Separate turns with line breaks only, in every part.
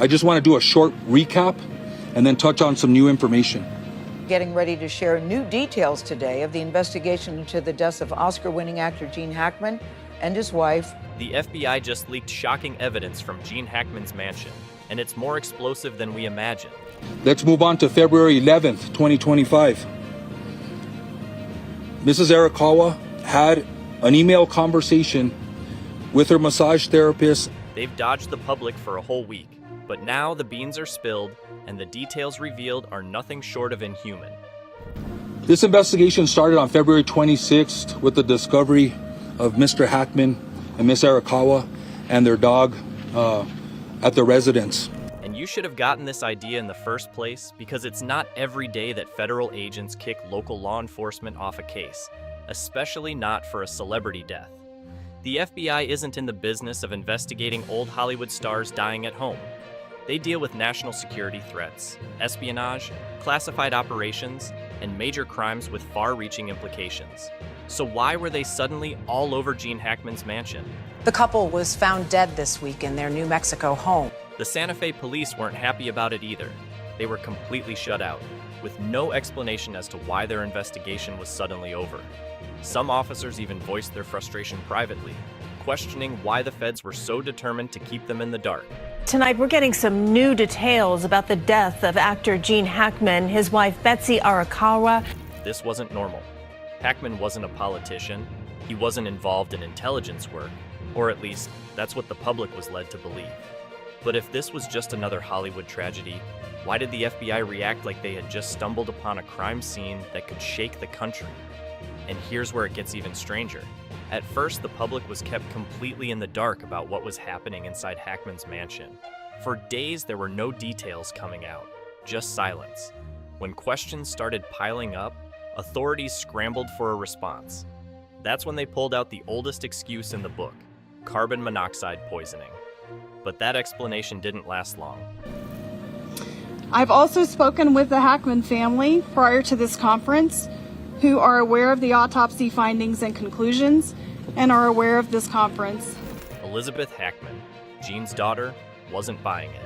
I just want to do a short recap and then touch on some new information.
Getting ready to share new details today of the investigation into the deaths of Oscar-winning actor Gene Hackman and his wife.
The FBI just leaked shocking evidence from Gene Hackman's mansion, and it's more explosive than we imagined.
Let's move on to February 11th, 2025. Mrs. Arakawa had an email conversation with her massage therapist.
They've dodged the public for a whole week, but now the beans are spilled and the details revealed are nothing short of inhuman.
This investigation started on February 26th with the discovery of Mr. Hackman and Miss Arakawa and their dog at the residence.
And you should have gotten this idea in the first place because it's not every day that federal agents kick local law enforcement off a case, especially not for a celebrity death. The FBI isn't in the business of investigating old Hollywood stars dying at home. They deal with national security threats, espionage, classified operations, and major crimes with far-reaching implications. So why were they suddenly all over Gene Hackman's mansion?
The couple was found dead this week in their New Mexico home.
The Santa Fe police weren't happy about it either. They were completely shut out, with no explanation as to why their investigation was suddenly over. Some officers even voiced their frustration privately, questioning why the feds were so determined to keep them in the dark.
Tonight, we're getting some new details about the death of actor Gene Hackman, his wife Betsy Arakawa.
This wasn't normal. Hackman wasn't a politician. He wasn't involved in intelligence work, or at least that's what the public was led to believe. But if this was just another Hollywood tragedy, why did the FBI react like they had just stumbled upon a crime scene that could shake the country? And here's where it gets even stranger. At first, the public was kept completely in the dark about what was happening inside Hackman's mansion. For days, there were no details coming out, just silence. When questions started piling up, authorities scrambled for a response. That's when they pulled out the oldest excuse in the book, carbon monoxide poisoning. But that explanation didn't last long.
I've also spoken with the Hackman family prior to this conference, who are aware of the autopsy findings and conclusions and are aware of this conference.
Elizabeth Hackman, Gene's daughter, wasn't buying it.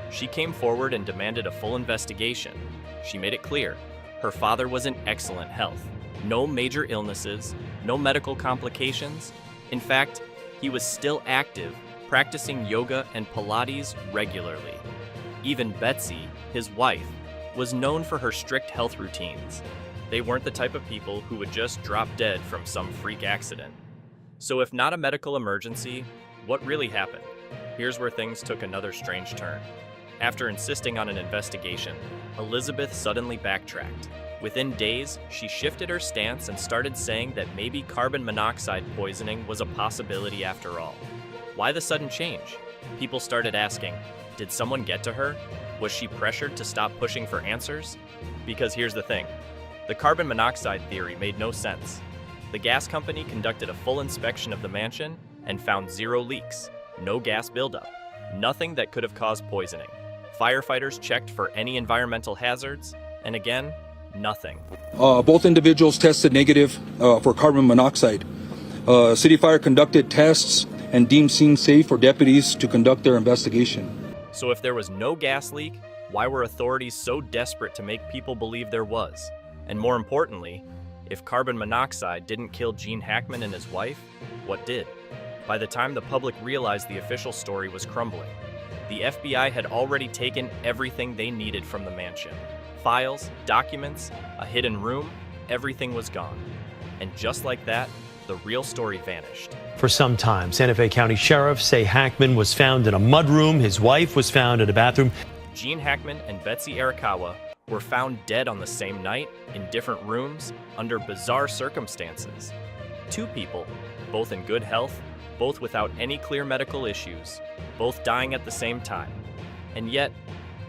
She came forward and demanded a full investigation. She made it clear her father was in excellent health. No major illnesses, no medical complications. In fact, he was still active, practicing yoga and Pilates regularly. Even Betsy, his wife, was known for her strict health routines. They weren't the type of people who would just drop dead from some freak accident. So if not a medical emergency, what really happened? Here's where things took another strange turn. After insisting on an investigation, Elizabeth suddenly backtracked. Within days, she shifted her stance and started saying that maybe carbon monoxide poisoning was a possibility after all. Why the sudden change? People started asking, did someone get to her? Was she pressured to stop pushing for answers? Because here's the thing. The carbon monoxide theory made no sense. The gas company conducted a full inspection of the mansion and found zero leaks, no gas buildup, nothing that could have caused poisoning. Firefighters checked for any environmental hazards, and again, nothing.
Both individuals tested negative for carbon monoxide. City Fire conducted tests and deemed scene safe for deputies to conduct their investigation.
So if there was no gas leak, why were authorities so desperate to make people believe there was? And more importantly, if carbon monoxide didn't kill Gene Hackman and his wife, what did? By the time the public realized the official story was crumbling, the FBI had already taken everything they needed from the mansion. Files, documents, a hidden room, everything was gone. And just like that, the real story vanished.
For some time, Santa Fe County sheriffs say Hackman was found in a mudroom. His wife was found in a bathroom.
Gene Hackman and Betsy Arakawa were found dead on the same night in different rooms under bizarre circumstances. Two people, both in good health, both without any clear medical issues, both dying at the same time. And yet,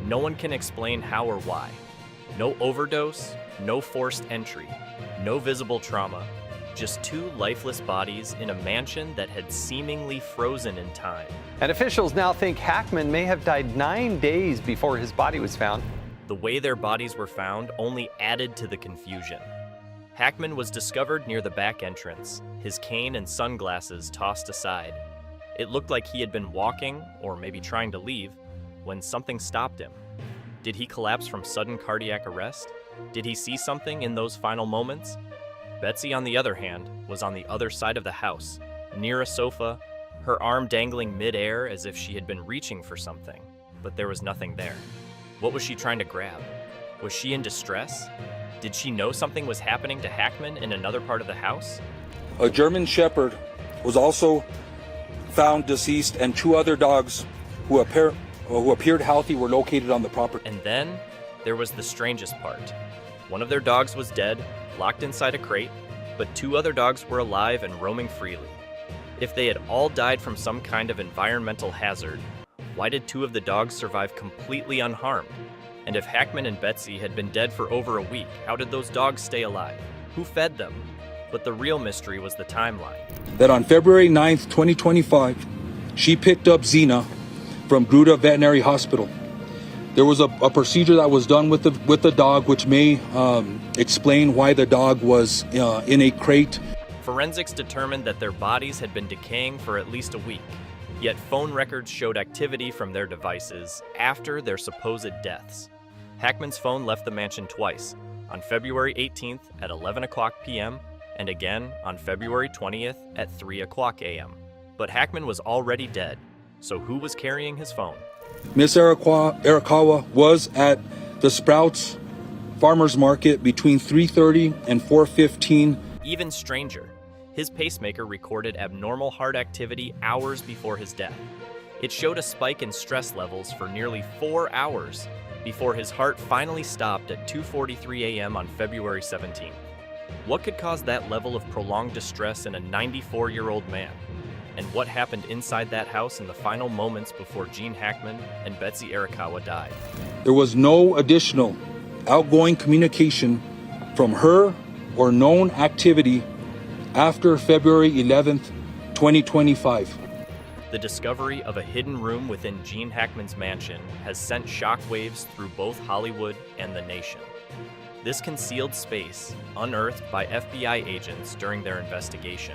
no one can explain how or why. No overdose, no forced entry, no visible trauma, just two lifeless bodies in a mansion that had seemingly frozen in time.
And officials now think Hackman may have died 9 days before his body was found.
The way their bodies were found only added to the confusion. Hackman was discovered near the back entrance, his cane and sunglasses tossed aside. It looked like he had been walking, or maybe trying to leave, when something stopped him. Did he collapse from sudden cardiac arrest? Did he see something in those final moments? Betsy, on the other hand, was on the other side of the house, near a sofa, her arm dangling mid-air as if she had been reaching for something, but there was nothing there. What was she trying to grab? Was she in distress? Did she know something was happening to Hackman in another part of the house?
A German Shepherd was also found deceased, and 2 other dogs who appeared healthy were located on the property.
And then there was the strangest part. One of their dogs was dead, locked inside a crate, but 2 other dogs were alive and roaming freely. If they had all died from some kind of environmental hazard, why did 2 of the dogs survive completely unharmed? And if Hackman and Betsy had been dead for over a week, how did those dogs stay alive? Who fed them? But the real mystery was the timeline.
That on February 9th, 2025, she picked up Xena from Gruda Veterinary Hospital. There was a procedure that was done with the dog, which may explain why the dog was in a crate.
Forensics determined that their bodies had been decaying for at least a week, yet phone records showed activity from their devices after their supposed deaths. Hackman's phone left the mansion twice, on February 18th at 11 o'clock p.m. and again on February 20th at 3 o'clock a.m. But Hackman was already dead, so who was carrying his phone?
Miss Arakawa was at the Sprouts Farmers Market between 3:30 and 4:15.
Even stranger, his pacemaker recorded abnormal heart activity hours before his death. It showed a spike in stress levels for nearly 4 hours before his heart finally stopped at 2:43 a.m. on February 17th. What could cause that level of prolonged distress in a 94-year-old man? And what happened inside that house in the final moments before Gene Hackman and Betsy Arakawa died?
There was no additional outgoing communication from her or known activity after February 11th, 2025.
The discovery of a hidden room within Gene Hackman's mansion has sent shockwaves through both Hollywood and the nation. This concealed space, unearthed by FBI agents during their investigation,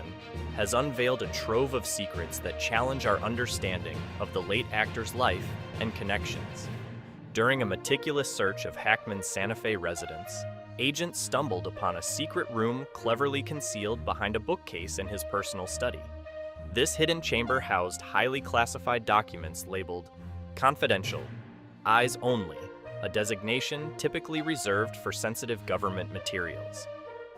has unveiled a trove of secrets that challenge our understanding of the late actor's life and connections. During a meticulous search of Hackman's Santa Fe residence, agents stumbled upon a secret room cleverly concealed behind a bookcase in his personal study. This hidden chamber housed highly classified documents labeled confidential, eyes only, a designation typically reserved for sensitive government materials.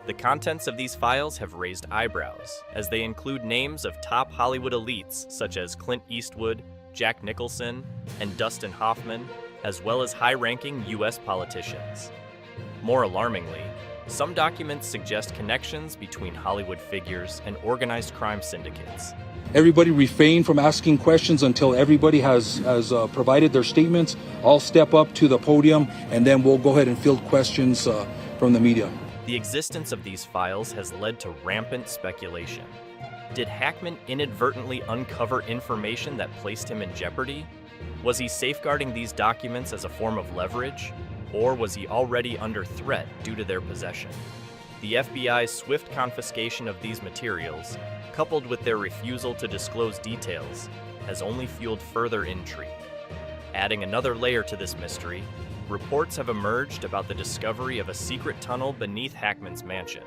The contents of these files have raised eyebrows, as they include names of top Hollywood elites such as Clint Eastwood, Jack Nicholson, and Dustin Hoffman, as well as high-ranking U.S. politicians. More alarmingly, some documents suggest connections between Hollywood figures and organized crime syndicates.
Everybody refrain from asking questions until everybody has provided their statements. I'll step up to the podium and then we'll go ahead and field questions from the media.
The existence of these files has led to rampant speculation. Did Hackman inadvertently uncover information that placed him in jeopardy? Was he safeguarding these documents as a form of leverage? Or was he already under threat due to their possession? The FBI's swift confiscation of these materials, coupled with their refusal to disclose details, has only fueled further intrigue. Adding another layer to this mystery, reports have emerged about the discovery of a secret tunnel beneath Hackman's mansion.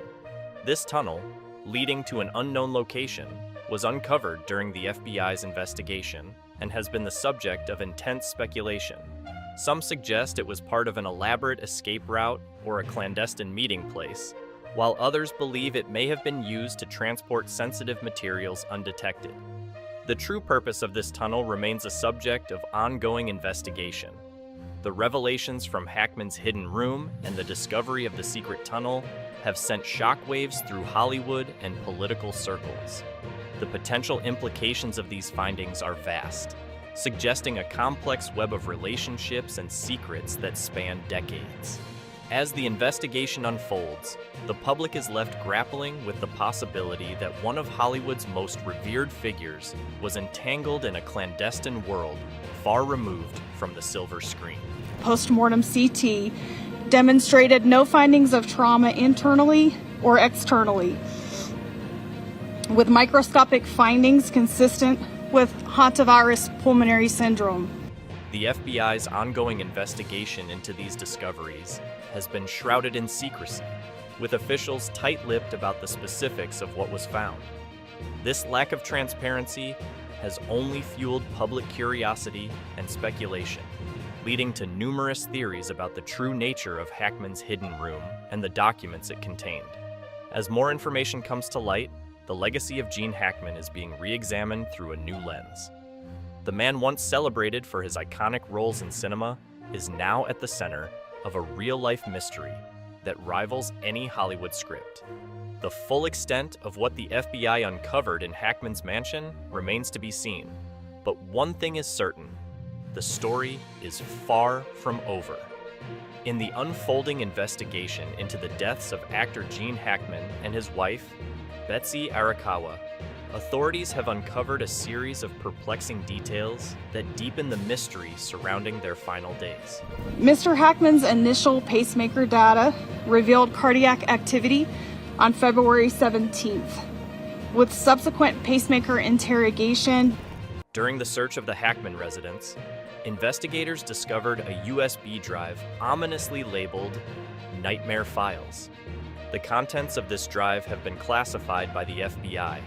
This tunnel, leading to an unknown location, was uncovered during the FBI's investigation and has been the subject of intense speculation. Some suggest it was part of an elaborate escape route or a clandestine meeting place, while others believe it may have been used to transport sensitive materials undetected. The true purpose of this tunnel remains a subject of ongoing investigation. The revelations from Hackman's hidden room and the discovery of the secret tunnel have sent shockwaves through Hollywood and political circles. The potential implications of these findings are vast, suggesting a complex web of relationships and secrets that span decades. As the investigation unfolds, the public is left grappling with the possibility that one of Hollywood's most revered figures was entangled in a clandestine world far removed from the silver screen.
Postmortem CT demonstrated no findings of trauma internally or externally, with microscopic findings consistent with hantavirus pulmonary syndrome.
The FBI's ongoing investigation into these discoveries has been shrouded in secrecy, with officials tight-lipped about the specifics of what was found. This lack of transparency has only fueled public curiosity and speculation, leading to numerous theories about the true nature of Hackman's hidden room and the documents it contained. As more information comes to light, the legacy of Gene Hackman is being re-examined through a new lens. The man once celebrated for his iconic roles in cinema is now at the center of a real-life mystery that rivals any Hollywood script. The full extent of what the FBI uncovered in Hackman's mansion remains to be seen, but one thing is certain: the story is far from over. In the unfolding investigation into the deaths of actor Gene Hackman and his wife, Betsy Arakawa, authorities have uncovered a series of perplexing details that deepen the mystery surrounding their final days.
Mr. Hackman's initial pacemaker data revealed cardiac activity on February 17th. With subsequent pacemaker interrogation,
During the search of the Hackman residence, investigators discovered a USB drive ominously labeled Nightmare Files. The contents of this drive have been classified by the FBI,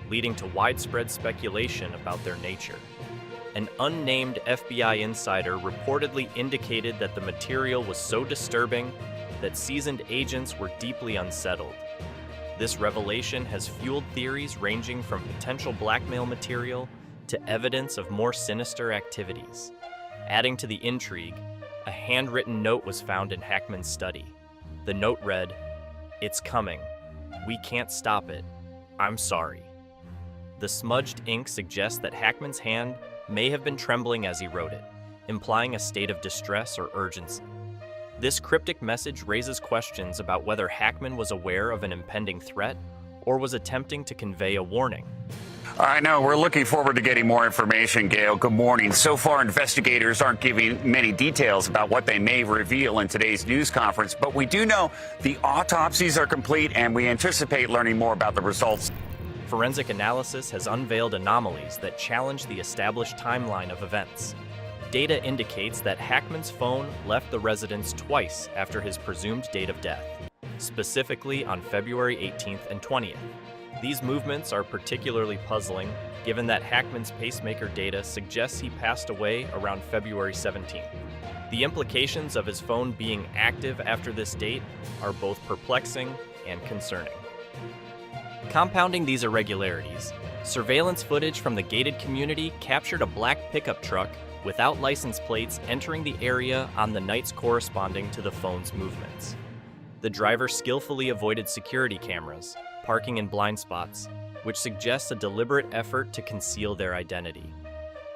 leading to widespread speculation about their nature. An unnamed FBI insider reportedly indicated that the material was so disturbing that seasoned agents were deeply unsettled. This revelation has fueled theories ranging from potential blackmail material to evidence of more sinister activities. Adding to the intrigue, a handwritten note was found in Hackman's study. The note read, "It's coming. We can't stop it. I'm sorry." The smudged ink suggests that Hackman's hand may have been trembling as he wrote it, implying a state of distress or urgency. This cryptic message raises questions about whether Hackman was aware of an impending threat or was attempting to convey a warning.
I know. We're looking forward to getting more information, Gail. Good morning. So far, investigators aren't giving many details about what they may reveal in today's news conference, but we do know the autopsies are complete, and we anticipate learning more about the results.
Forensic analysis has unveiled anomalies that challenge the established timeline of events. Data indicates that Hackman's phone left the residence twice after his presumed date of death, specifically on February 18th and 20th. These movements are particularly puzzling, given that Hackman's pacemaker data suggests he passed away around February 17th. The implications of his phone being active after this date are both perplexing and concerning. Compounding these irregularities, surveillance footage from the gated community captured a black pickup truck without license plates entering the area on the nights corresponding to the phone's movements. The driver skillfully avoided security cameras, parking in blind spots, which suggests a deliberate effort to conceal their identity.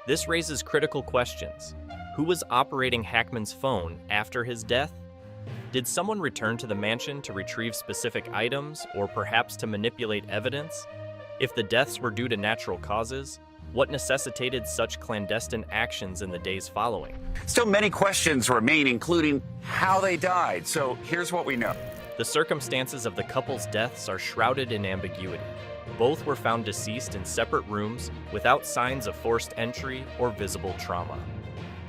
This raises critical questions. Who was operating Hackman's phone after his death? Did someone return to the mansion to retrieve specific items or perhaps to manipulate evidence? If the deaths were due to natural causes, what necessitated such clandestine actions in the days following?
Still, many questions remain, including how they died. So here's what we know.
The circumstances of the couple's deaths are shrouded in ambiguity. Both were found deceased in separate rooms without signs of forced entry or visible trauma.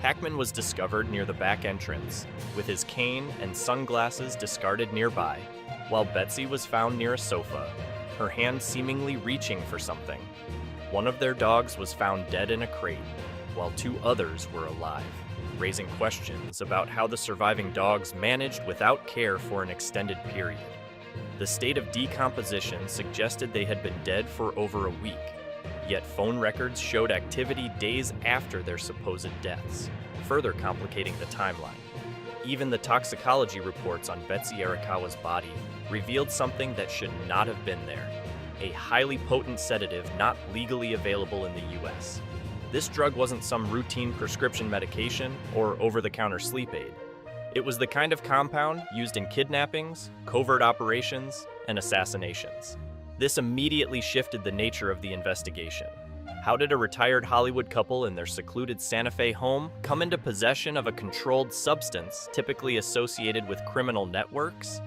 Hackman was discovered near the back entrance, with his cane and sunglasses discarded nearby, while Betsy was found near a sofa, her hand seemingly reaching for something. One of their dogs was found dead in a crate, while two others were alive, raising questions about how the surviving dogs managed without care for an extended period. The state of decomposition suggested they had been dead for over a week, yet phone records showed activity days after their supposed deaths, further complicating the timeline. Even the toxicology reports on Betsy Arakawa's body revealed something that should not have been there: a highly potent sedative not legally available in the US. This drug wasn't some routine prescription medication or over-the-counter sleep aid. It was the kind of compound used in kidnappings, covert operations, and assassinations. This immediately shifted the nature of the investigation. How did a retired Hollywood couple in their secluded Santa Fe home come into possession of a controlled substance typically associated with criminal networks?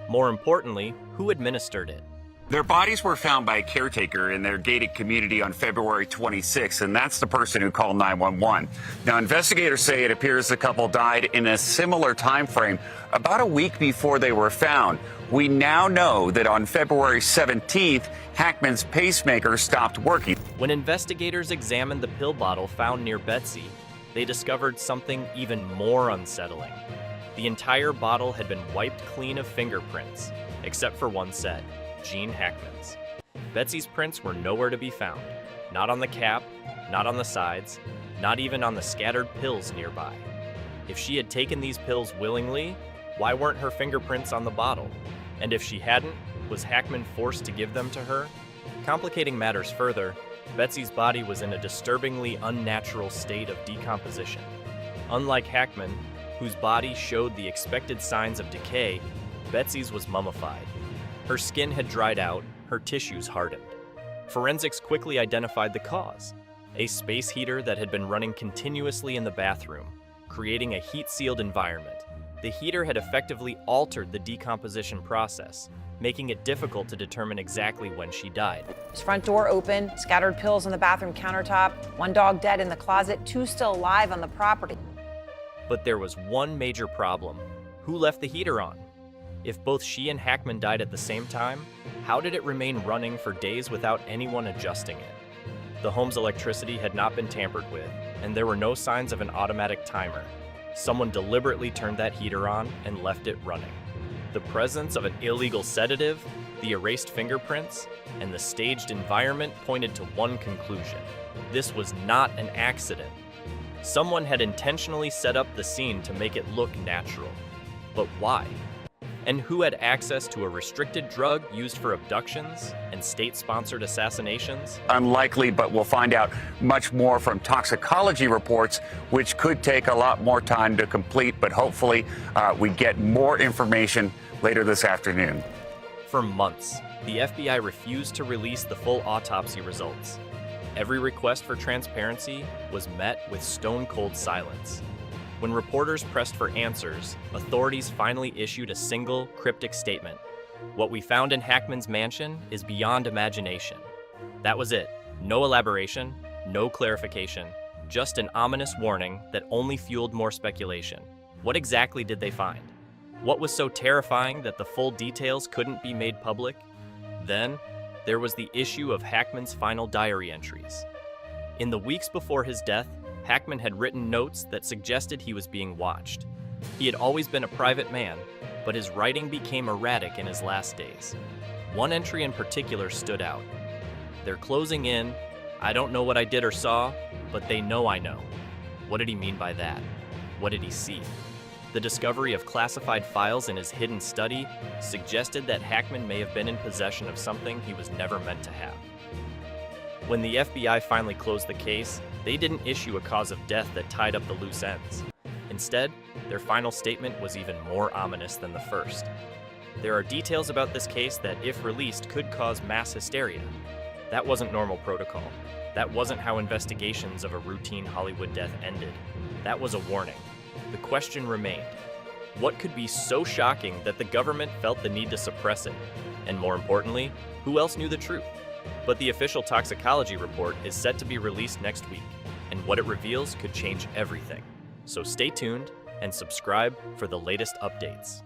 More importantly, who administered it?
Their bodies were found by a caretaker in their gated community on February 26, and that's the person who called 911. Now, investigators say it appears the couple died in a similar time frame, about a week before they were found. We now know that on February 17th, Hackman's pacemaker stopped working.
When investigators examined the pill bottle found near Betsy, they discovered something even more unsettling. The entire bottle had been wiped clean of fingerprints, except for one set. Gene Hackman's. Betsy's prints were nowhere to be found. Not on the cap, not on the sides, not even on the scattered pills nearby. If she had taken these pills willingly, why weren't her fingerprints on the bottle? And if she hadn't, was Hackman forced to give them to her? Complicating matters further, Betsy's body was in a disturbingly unnatural state of decomposition. Unlike Hackman, whose body showed the expected signs of decay, Betsy's was mummified. Her skin had dried out, her tissues hardened. Forensics quickly identified the cause: a space heater that had been running continuously in the bathroom, creating a heat-sealed environment. The heater had effectively altered the decomposition process, making it difficult to determine exactly when she died.
His front door open, scattered pills on the bathroom countertop, one dog dead in the closet, two still alive on the property.
But there was one major problem. Who left the heater on? If both she and Hackman died at the same time, how did it remain running for days without anyone adjusting it? The home's electricity had not been tampered with, and there were no signs of an automatic timer. Someone deliberately turned that heater on and left it running. The presence of an illegal sedative, the erased fingerprints, and the staged environment pointed to one conclusion: this was not an accident. Someone had intentionally set up the scene to make it look natural. But why? And who had access to a restricted drug used for abductions and state-sponsored assassinations?
Unlikely, but we'll find out much more from toxicology reports, which could take a lot more time to complete, but hopefully we get more information later this afternoon.
For months, the FBI refused to release the full autopsy results. Every request for transparency was met with stone-cold silence. When reporters pressed for answers, authorities finally issued a single, cryptic statement: "What we found in Hackman's mansion is beyond imagination." That was it. No elaboration, no clarification, just an ominous warning that only fueled more speculation. What exactly did they find? What was so terrifying that the full details couldn't be made public? Then, there was the issue of Hackman's final diary entries. In the weeks before his death, Hackman had written notes that suggested he was being watched. He had always been a private man, but his writing became erratic in his last days. One entry in particular stood out. "They're closing in. I don't know what I did or saw, but they know I know." What did he mean by that? What did he see? The discovery of classified files in his hidden study suggested that Hackman may have been in possession of something he was never meant to have. When the FBI finally closed the case, they didn't issue a cause of death that tied up the loose ends. Instead, their final statement was even more ominous than the first. There are details about this case that, if released, could cause mass hysteria. That wasn't normal protocol. That wasn't how investigations of a routine Hollywood death ended. That was a warning. The question remained: what could be so shocking that the government felt the need to suppress it? And more importantly, who else knew the truth? But the official toxicology report is set to be released next week, and what it reveals could change everything. So stay tuned and subscribe for the latest updates.